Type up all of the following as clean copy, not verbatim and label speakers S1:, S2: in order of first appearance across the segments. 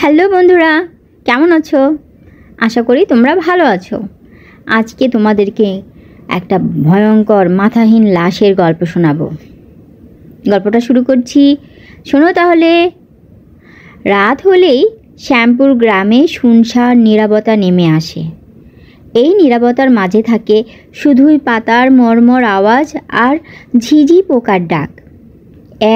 S1: Hello বন্ধুরা, কেমন আছো? আশা করি তোমরা ভালো আছো। আজকে তোমাদেরকে একটা ভয়ঙ্কর মাথাহীন লাশের গল্প শোনাবো। গল্পটা শুরু করছি, শোনো তাহলে। রাত হলেই শ্যামপুর গ্রামে শুনশান নীরবতা নেমে আসে। এই নীরবতার মাঝে থাকে শুধুই পাতার মর্মর আওয়াজ আর ঝিঝি পোকার ডাক।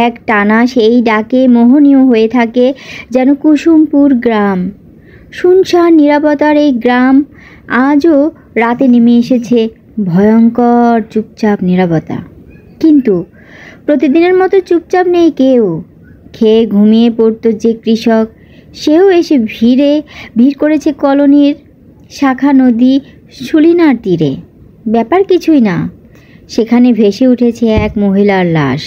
S1: এক টানা সেই ডাকে মোহনীয় হয়ে থাকে যেন কুসুমপুর গ্রাম। শুনশান নীরবতার এই গ্রাম আজও রাতে নেমে এসেছে ভয়ঙ্কর চুপচাপ নীরবতা। কিন্তু প্রতিদিনের মতো চুপচাপ নেই কেউ। খেয়ে ঘুমিয়ে পড়তো যে কৃষক, সেও এসে ভিড় করেছে কলোনির শাখা নদী শুলিনার তীরে। ব্যাপার কিছুই না, সেখানে ভেসে উঠেছে এক মহিলার লাশ।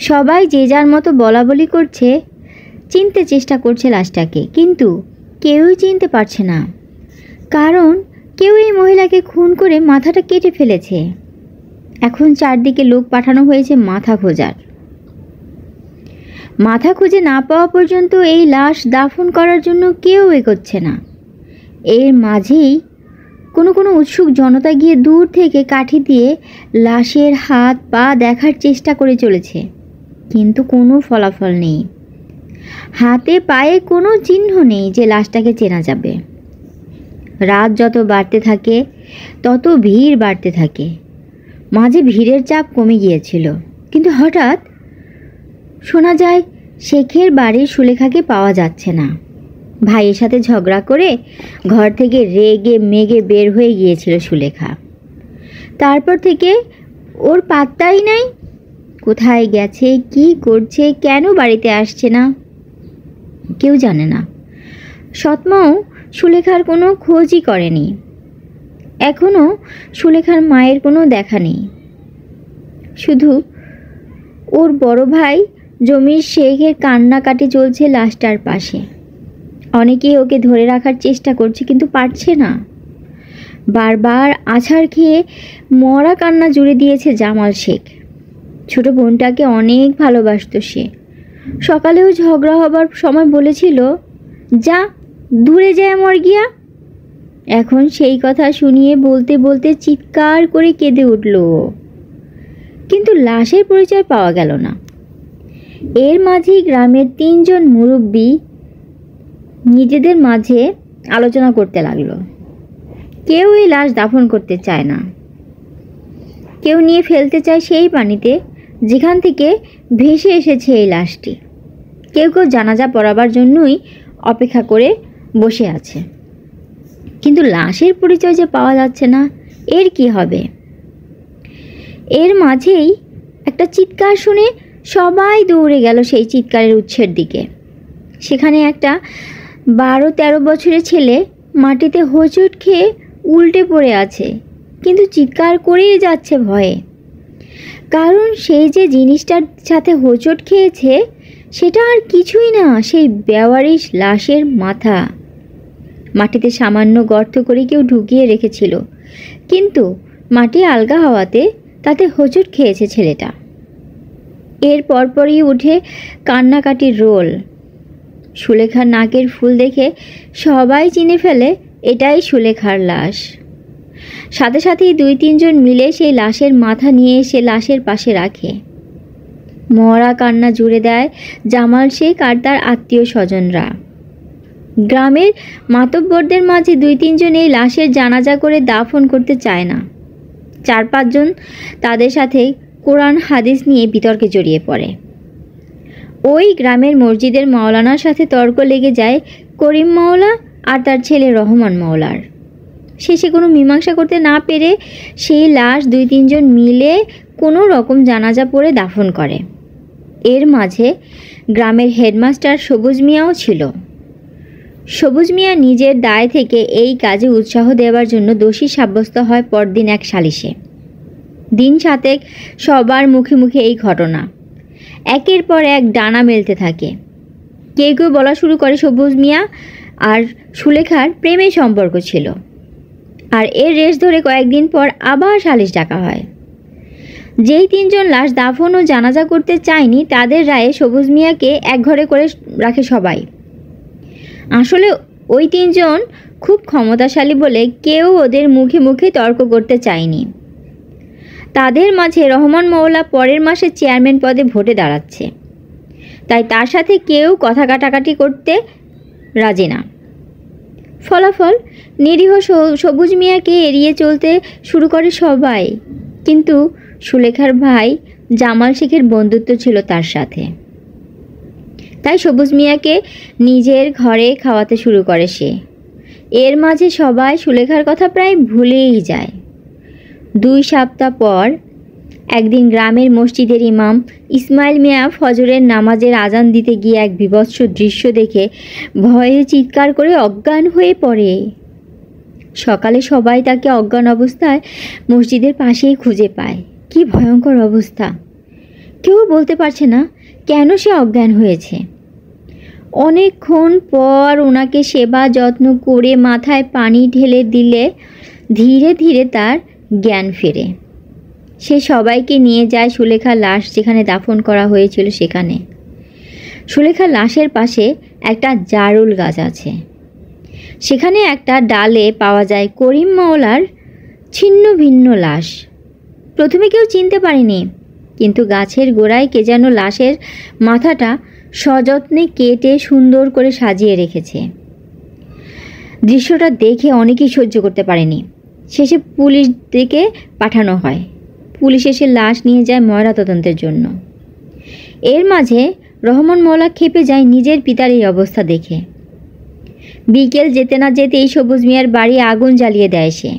S1: সবাই যে যার মতো বলাবলি করছে, চিনতে চেষ্টা করছে লাশটাকে, কিন্তু কেউই চিনতে পারছে না। কারণ কেউ এই মহিলাকে খুন করে মাথাটা কেটে ফেলেছে। এখন চারদিকে লোক পাঠানো হয়েছে মাথা খোঁজার। মাথা খুঁজে না পাওয়া পর্যন্ত এই লাশ দাফন করার জন্য কেউ এগোচ্ছে না। এর মাঝেই কোনো উৎসুক জনতা গিয়ে দূর থেকে কাঠি দিয়ে লাশের হাত পা দেখার চেষ্টা করে চলেছে, কিন্তু কোনো ফলাফল নেই। হাতে পায়ে কোনো চিহ্ন নেই যে লাশটাকে চেনা যাবে। রাত যত বাড়তে থাকে তত ভিড় বাড়তে থাকে। মাঝে ভিড়ের চাপ কমে গিয়েছিল, কিন্তু হঠাৎ শোনা যায় শেখের বাড়ির সুলেখাকে পাওয়া যাচ্ছে না। ভাইয়ের সাথে ঝগড়া করে ঘর থেকে রেগে মেগে বের হয়ে গিয়েছিল সুলেখা। তারপর থেকে ওর পাত্তাই নাই। কোথায় গেছে, কি করছে, কেন বাড়িতে আসছে না, কেউ জানে না। সৎমাও সুলেখার কোনো খোঁজই করেনি। এখনও সুলেখার মায়ের কোনো দেখা নেই। শুধু ওর বড় ভাই জমির শেখের কান্নাকাটি চলছে লাশটার পাশে। অনেকেই ওকে ধরে রাখার চেষ্টা করছে, কিন্তু পারছে না। বারবার আছাড় খেয়ে মরা কান্না জুড়ে দিয়েছে জামাল শেখ। ছোট বোনটাকে অনেক ভালোবাসতো সে। সকালেও ঝগড়া হবার সময় বলেছিল, যা দূরে যায় মর গিয়া। এখন সেই কথা শুনিয়ে বলতে বলতে চিৎকার করে কেঁদে উঠল। কিন্তু লাশের পরিচয় পাওয়া গেল না। এর মাঝেই গ্রামের 3 জন মুরব্বী নিজেদের মাঝে আলোচনা করতে লাগলো। কেউ এই লাশ দাফন করতে চায় না। কেউ নিয়ে ফেলতে চায় সেই পানিতে যেখান থেকে ভেসে এসেছে এই লাশটি। কেউ কেউ জানাজা পড়াবার জন্যই অপেক্ষা করে বসে আছে। কিন্তু লাশের পরিচয় যে পাওয়া যাচ্ছে না, এর কি হবে? এর মাঝেই একটা চিৎকার শুনে সবাই দৌড়ে গেল সেই চিৎকারের উৎসের দিকে। সেখানে একটা 12-13 বছরের ছেলে মাটিতে হোঁচট খেয়ে উল্টে পড়ে আছে, কিন্তু চিৎকার করেই যাচ্ছে ভয়ে। কারণ সেই যে জিনিসটার সাথে হোঁচট খেয়েছে সেটা আর কিছুই না, সেই বেওয়ারিশ লাশের মাথা। মাটিতে সামান্য গর্ত করে কেউ ঢুকিয়ে রেখেছিল, কিন্তু মাটি আলগা হওয়াতে তাতে হোঁচট খেয়েছে ছেলেটা। এর পরপরই উঠে কান্নাকাটির রোল। সুলেখার নাকের ফুল দেখে সবাই চিনে ফেলে এটাই সুলেখার লাশ। সাথে সাথেই 2-3 জন মিলে সেই লাশের মাথা নিয়ে এসে লাশের পাশে রাখে। মরা কান্না জুড়ে দেয় জামাল শেখ আর তার আত্মীয় স্বজনরা। গ্রামের মাতব্বরদের মাঝে 2-3 জন এই লাশের জানাজা করে দাফন করতে চায় না। 4-5 জন তাদের সাথে কোরআন হাদিস নিয়ে বিতর্কে জড়িয়ে পড়ে। ওই গ্রামের মসজিদের মাওলানার সাথে তর্ক লেগে যায় করিম মাওলা আর তার ছেলে রহমান মাওলার। শেষে কোনো মীমাংসা করতে না পেরে সেই লাশ 2-3 জন মিলে কোনো রকম জানাজা পড়ে দাফন করে। এর মাঝে গ্রামের হেডমাস্টার সবুজ মিয়াও ছিল। সবুজ মিয়া নিজের দায় থেকে এই কাজে উৎসাহ দেওয়ার জন্য দোষী সাব্যস্ত হয় পরদিন এক সালিশে। দিন 7 সবার মুখে মুখে এই ঘটনা। একের পর এক ডানা মেলতে থাকে। কেউ কেউ বলা শুরু করে সবুজ মিয়া আর সুলেখার প্রেমের সম্পর্ক ছিল। আর এর রেশ ধরে কয়েকদিন পর আবার সালিশ ডাকা হয়। যেই 3 জন লাশ দাফন ও জানাজা করতে চায়নি তাদের রায়ে সবুজ মিয়াকে এক ঘরে করে রাখে সবাই। আসলে ওই তিনজন খুব ক্ষমতাশালী বলে কেউ ওদের মুখে মুখে তর্ক করতে চায়নি। তাদের মাঝে রহমান মওলা পরের মাসে চেয়ারম্যান পদে ভোটে দাঁড়াচ্ছে, তাই তার সাথে কেউ কথা কাটাকাটি করতে রাজি না। ফলাফল, নিরীহ সবুজ মিয়াকে এড়িয়ে চলতে শুরু করে সবাই, কিন্তু সুলেখার ভাই জামাল শেখের বন্ধুত্ব ছিল তার সাথে, তাই সবুজ মিয়াকে নিজের ঘরে খাওয়াতে শুরু করে সে। এর মাঝে সবাই সুলেখার কথা প্রায় ভুলেই যায়। 2 সপ্তাহ পর একদিন গ্রামের মসজিদের ইমাম ইসমাইল মিয়া ফজরের নামাজের আজান দিতে গিয়ে এক বিভৎস দৃশ্য দেখে ভয়ে চিৎকার করে অজ্ঞান হয়ে পড়ে। সকালে সবাই তাকে অজ্ঞান অবস্থায় মসজিদের পাশেই খুঁজে পায়। কি ভয়ঙ্কর অবস্থা! কেউ বলতে পারছে না কেন সে অজ্ঞান হয়েছে। অনেকক্ষণ পর ওনাকে সেবা যত্ন করে মাথায় পানি ঢেলে দিলে ধীরে ধীরে তার জ্ঞান ফেরে। সে সবাইকে নিয়ে যায় সুলেখার লাশ যেখানে দাফন করা হয়েছিল সেখানে। সুলেখার লাশের পাশে একটা জারুল গাছ আছে। সেখানে একটা ডালে পাওয়া যায় করিম মওলার ছিন্ন ভিন্ন লাশ। প্রথমে কেউ চিনতে পারেনি, কিন্তু গাছের গোড়ায় কে যেন লাশের মাথাটা সযত্নে কেটে সুন্দর করে সাজিয়ে রেখেছে। দৃশ্যটা দেখে অনেকেই সহ্য করতে পারেনি। শেষে পুলিশ ডেকে পাঠানো হয়। পুলিশ এসে লাশ নিয়ে যায় ময়নাতদন্তের জন্য। এর মাঝে রহমান মওলা ক্ষেপে যায় নিজের পিতার এই অবস্থা দেখে। বিকেল যেতে না যেতেই সবুজ মিয়ার বাড়ি আগুন জ্বালিয়ে দেয় সে।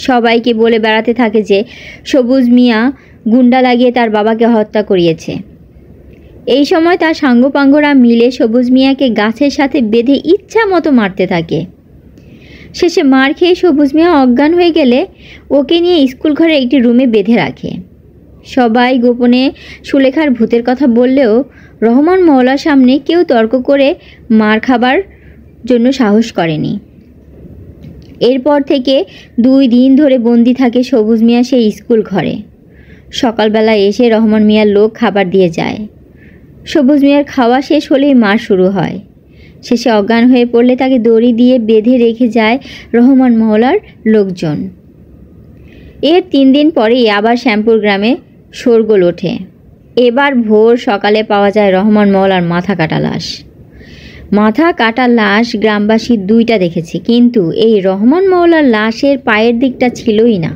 S1: সবাইকে বলে বেড়াতে থাকে যে সবুজ মিয়া গুন্ডা লাগিয়ে তার বাবাকে হত্যা করিয়েছে। এই সময় তার সাঙ্গপাঙ্গরা মিলে সবুজ মিয়াকে গাছের সাথে বেঁধে ইচ্ছা মতো মারতে থাকে। শেষে মার খেয়ে সবুজ মিয়া অজ্ঞান হয়ে গেলে ওকে নিয়ে স্কুল ঘরে একটি রুমে বেঁধে রাখে। সবাই গোপনে সুলেখার ভূতের কথা বললেও রহমান মওলার সামনে কেউ তর্ক করে মার খাবার জন্য সাহস করেনি। এরপর থেকে 2 দিন ধরে বন্দি থাকে সবুজ মিয়া সেই স্কুল ঘরে। সকালবেলা এসে রহমান মিয়ার লোক খাবার দিয়ে যায়। সবুজ মিয়ার খাওয়া শেষ হলেই মার শুরু হয়। শেষে অজ্ঞান হয়ে পড়লে তাকে দড়ি দিয়ে বেঁধে রেখে যায় রহমান মওলার লোকজন। এর 3 দিন পরেই আবার শ্যামপুর গ্রামে শোরগোল ওঠে। এবার ভোর সকালে পাওয়া যায় রহমান মওলার মাথা কাটা লাশ। মাথা কাটা লাশ গ্রামবাসী 2টা দেখেছে, কিন্তু এই রহমান মওলার লাশের পায়ের দিকটা ছিলই না,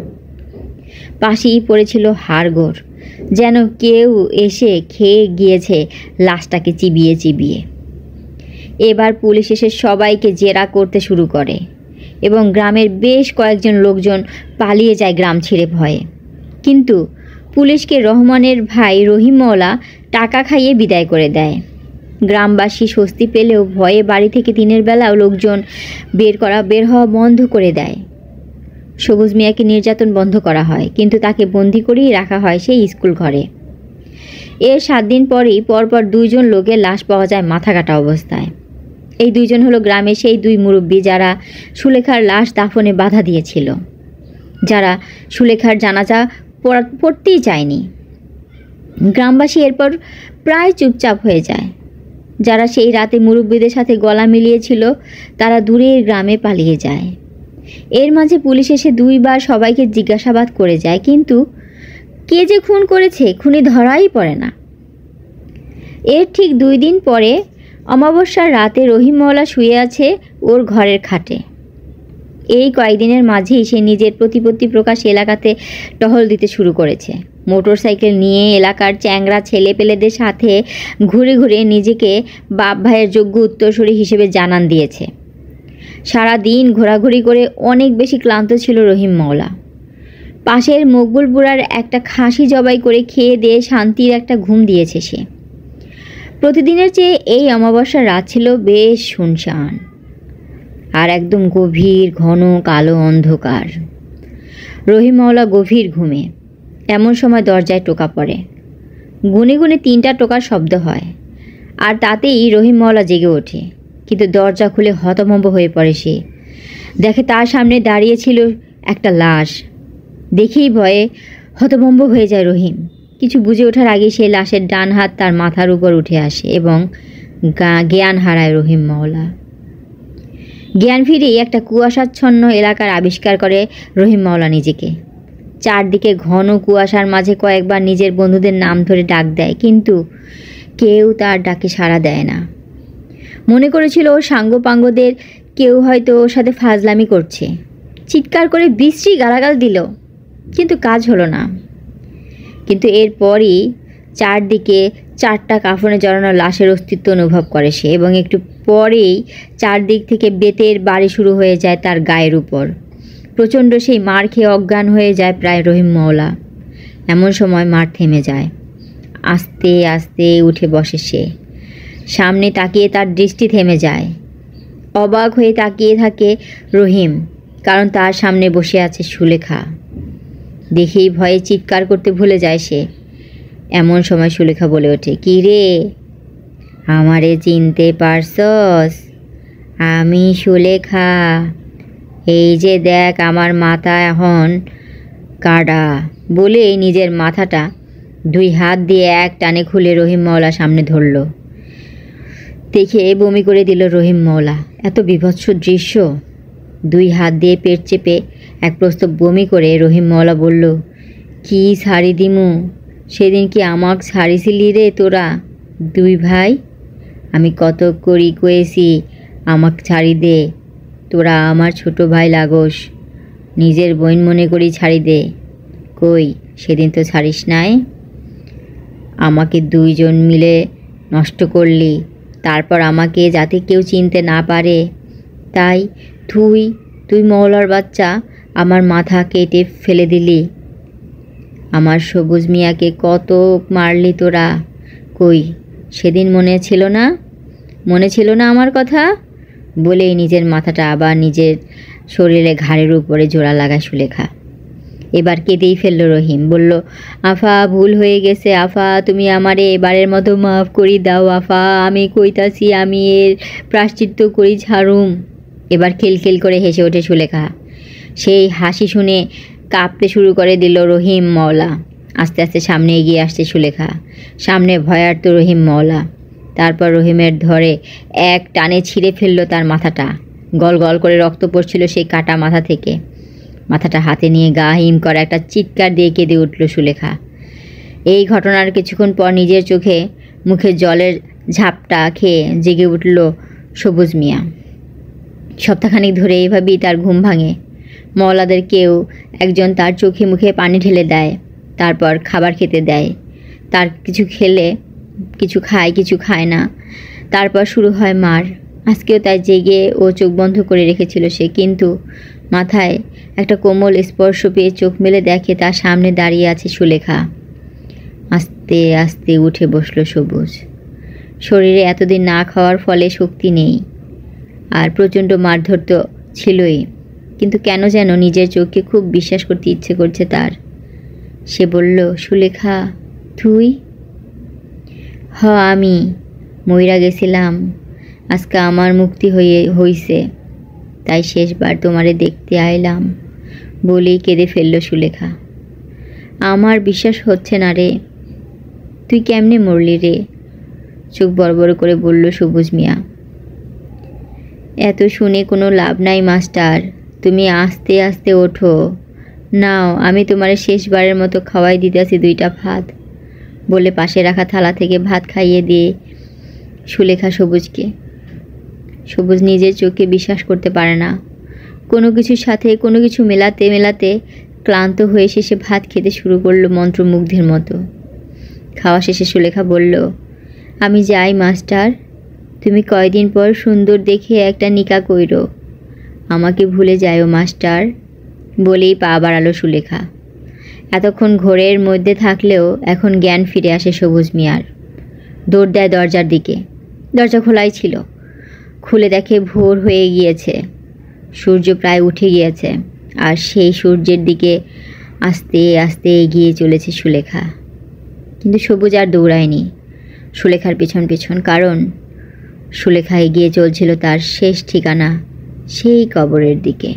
S1: পাশেই পড়েছিল হাড়গোড়, যেন কেউ এসে খেয়ে গিয়েছে লাশটাকে চিবিয়ে চিবিয়ে। এবার পুলিশ এসে সবাইকে জেরা করতে শুরু করে এবং গ্রামের বেশ কয়েকজন লোকজন পালিয়ে যায় গ্রাম ছেড়ে ভয়ে। কিন্তু পুলিশকে রহমানের ভাই রহিম মওলা টাকা খাইয়ে বিদায় করে দেয়। গ্রামবাসী স্বস্তি পেলেও ভয়ে বাড়ি থেকে দিনের বেলাও লোকজন বের হওয়া বন্ধ করে দেয়। সবুজ মিয়াকে নির্যাতন বন্ধ করা হয়, কিন্তু তাকে বন্দি করেই রাখা হয় সেই স্কুল ঘরে। এর 7 দিন পরেই পরপর 2 জন লোকের লাশ পাওয়া যায় মাথা কাটা অবস্থায়। এই 2 জন হলো গ্রামের সেই 2 মুরব্বী যারা সুলেখার লাশ দাফনে বাধা দিয়েছিল, যারা সুলেখার জানাজা পড়তেই চায়নি। গ্রামবাসী এরপর প্রায় চুপচাপ হয়ে যায়। যারা সেই রাতে মুরব্বীদের সাথে গলা মিলিয়েছিল তারা দূরের গ্রামে পালিয়ে যায়। এর মাঝে পুলিশ এসে 2 বার সবাইকে জিজ্ঞাসাবাদ করে যায়, কিন্তু কে যে খুন করেছে খুনি ধরাই পড়ে না। এর ঠিক 2 দিন পরে অমাবস্যার রাতে রহিম মওলা শুয়ে আছে ওর ঘরের খাটে। এই কয়েকদিনের মাঝেই সে নিজের প্রতিপত্তি প্রকাশ এলাকাতে টহল দিতে শুরু করেছে। মোটরসাইকেল নিয়ে এলাকার চ্যাংড়া ছেলেপেলেদের সাথে ঘুরে ঘুরে নিজেকে বাপ ভাইয়ের যোগ্য উত্তরসূরি হিসেবে জানান দিয়েছে। সারা দিন ঘোরাঘুরি করে অনেক বেশি ক্লান্ত ছিল রহিম মওলা। পাশের মকবুলপুরার একটা খাসি জবাই করে খেয়ে দিয়ে শান্তির একটা ঘুম দিয়েছে সে। প্রতিদিনের চেয়ে এই অমাবস্যার রাত ছিল বেশ শুনশান আর একদম গভীর ঘন কালো অন্ধকার। রহিম মওলা গভীর ঘুমে। এমন সময় দরজায় টোকা পড়ে। গুনে গুনে 3টা টোকার শব্দ হয়, আর তাতেই রহিম মওলা জেগে ওঠে। কিন্তু দরজা খুলে হতভম্ব হয়ে পড়ে সে। দেখে তার সামনে দাঁড়িয়ে ছিল একটা লাশ। দেখেই ভয়ে হতভম্ব হয়ে যায় রহিম। কিছু বুঝে ওঠার আগেই সেই লাশের ডান হাত তার মাথার উপর উঠে আসে এবং জ্ঞান হারায় রহিম মওলা। জ্ঞান ফিরেই একটা কুয়াশাচ্ছন্ন এলাকার আবিষ্কার করে রহিম মাওলা নিজেকে। চারদিকে ঘন কুয়াশার মাঝে কয়েকবার নিজের বন্ধুদের নাম ধরে ডাক দেয়, কিন্তু কেউ তার ডাকে সাড়া দেয় না। মনে করেছিল ওর সাঙ্গপাঙ্গদের কেউ হয়তো ওর সাথে ফাজলামি করছে। চিৎকার করে বিশ্রী গালাগাল দিল, কিন্তু কাজ হলো না। কিন্তু এরপরই চারদিকে চারটা কাফনে জড়ানো লাশের অস্তিত্ব অনুভব করে সে, এবং একটু পরেই চারদিক থেকে বেতের বাড়ি শুরু হয়ে যায় তার গায়ের উপর। প্রচণ্ড সেই মার খেয়ে অজ্ঞান হয়ে যায় প্রায় রহিম মাওলা। এমন সময় মার থেমে যায়। আস্তে আস্তে উঠে বসে সে। সামনে তাকিয়ে তার দৃষ্টি থেমে যায়। অবাক হয়ে তাকিয়ে থাকে রহিম, কারণ তার সামনে বসে আছে সুলেখা। দেখেই ভয়ে চিৎকার করতে ভুলে যায় সে। এমন সময় সুলেখা বলে ওঠে, কি রে, আমারে চিনতে পারছস? আমি সুলেখা। এই যে দেখ আমার মাথা এখন কাটা। বলেই নিজের মাথাটা দুই হাত দিয়ে এক টানে খুলে রহিম মাওলা সামনে ধরল। দেখে বমি করে দিল রহিম মাওলা। এত বিভৎস দৃশ্য। দুই হাত দিয়ে পেট চেপে এক প্রস্তাব বমি করে রহিম মাওলা বলল, কি ছাড়ি দিমু? সেদিন কি আমাক ছাড়িছিলি রে তোরা দুই ভাই? আমি কত করি কয়েছি আমাক ছাড়ি দে, তোরা আমার ছোট ভাই লাগোস, নিজের বোন মনে করি ছাড়ি দে। কই সেদিন তো ছাড়িস নাই, আমাকে দুইজন মিলে নষ্ট করলি। তারপর আমাকে যাতে কেউ চিনতে না পারে, তাই তুই মওলার বাচ্চা আমার মাথা কেটে ফেলে দিলি। আমার সবুজ মিয়াকে কত মারলি তোরা। কই সেদিন মনে ছিল না আমার কথা? বলেই নিজের মাথাটা আবার নিজের শরীরে ঘাড়ের উপরে জোড়া লাগায় সুলেখা। এবার কেঁদেই ফেলল রহিম। বলল, আফা ভুল হয়ে গেছে আফা, তুমি আমারে এবারের মতো মাফ করি দাও আফা। আমি কইতাছি আমি এর প্রায়শ্চিত্ত করি ছাড়ুম। এবার খিলখিল করে হেসে ওঠে সুলেখা। সেই হাসি শুনে কাঁপতে শুরু করে দিল রহিম মাওলা। আস্তে আস্তে সামনে এগিয়ে আসছে সুলেখা। সামনে ভয়ার্ত রহিম মাওলা। তারপর রহিমের ধরে এক টানে ছিঁড়ে ফেলল তার মাথাটা। গল গল করে রক্ত পড়ছিল সেই কাটা মাথা থেকে। মাথাটা হাতে নিয়ে গা হিম করা একটা চিৎকার দিয়ে কেঁদে উঠল সুলেখা। এই ঘটনার কিছুক্ষণ পর নিজের চোখে মুখে জলের ঝাপটা খেয়ে জেগে উঠল সবুজ মিয়া। সপ্তাহখানিক ধরে এইভাবেই তার ঘুম ভাঙে। মওলাদের কেউ একজন তার চোখে মুখে পানি ঢেলে দেয়, তারপর খাবার খেতে দেয়। তার কিছু খেলে কিছু খায়, কিছু খায় না। তারপর শুরু হয় মার। আজকেও তাই জেগে ও চোখ বন্ধ করে রেখেছিল সে, কিন্তু মাথায় একটা কোমল স্পর্শ পেয়ে চোখ মেলে দেখে তার সামনে দাঁড়িয়ে আছে সুলেখা। আস্তে আস্তে উঠে বসল সবুজ। শরীরে এতদিন না খাওয়ার ফলে শক্তি নেই, আর প্রচণ্ড মারধর তো ছিলই, কিন্তু কেন যেন নিজের চোখকে খুব বিশ্বাস করতে ইচ্ছে করছে তার। সে বলল, সুলেখা তুই? আমি মইরা গেছিলাম, আজকে আমার মুক্তি হইছে, তাই শেষবার তোমারে দেখতে আইলাম। বলেই কেঁদে ফেলল সুলেখা। আমার বিশ্বাস হচ্ছে না রে, তুই কেমনে মরলি রে? চোখ বড় বড় করে বলল সবুজ মিয়া। এত শুনে কোনো লাভ নাই মাস্টার, তুমি আস্তে আস্তে ওঠো। নাও, আমি তোমারে শেষবারের মতো খাওয়াই দিতেছি 2টা ভাত। বলে পাশে রাখা থালা থেকে ভাত খাইয়ে দিয়ে সুলেখা সবুজকে। সবুজ নিজের চোখে বিশ্বাস করতে পারে না। কোনো কিছুর সাথে কোনো কিছু মেলাতে মেলাতে ক্লান্ত হয়ে শেষে ভাত খেতে শুরু করলো মন্ত্রমুগ্ধের মতো। খাওয়া শেষে সুলেখা বলল, আমি যাই মাস্টার, তুমি কয়দিন পর সুন্দর দেখে একটা নিকা কইরো, আমাকে ভুলে যাইও মাস্টার। বলেই পা বাড়ালো সুলেখা। এতক্ষণ ঘোরের মধ্যে থাকলেও এখন জ্ঞান ফিরে আসে সবুজ মিয়ার। দৌড় দেয় দরজার দিকে। দরজা খোলাই ছিল। খুলে দেখে ভোর হয়ে গিয়েছে, সূর্য প্রায় উঠে গিয়েছে, আর সেই সূর্যের দিকে আস্তে আস্তে এগিয়ে চলেছে সুলেখা। কিন্তু সবুজ আর দৌড়ায়নি সুলেখার পিছন পিছন, কারণ সুলেখা এগিয়ে চলছিল তার শেষ ঠিকানা, সেই কবরের দিকে।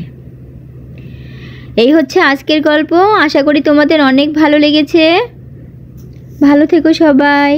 S1: এই হচ্ছে আজকের গল্প। আশা করি তোমাদের অনেক ভালো লেগেছে। ভালো থেকো সবাই।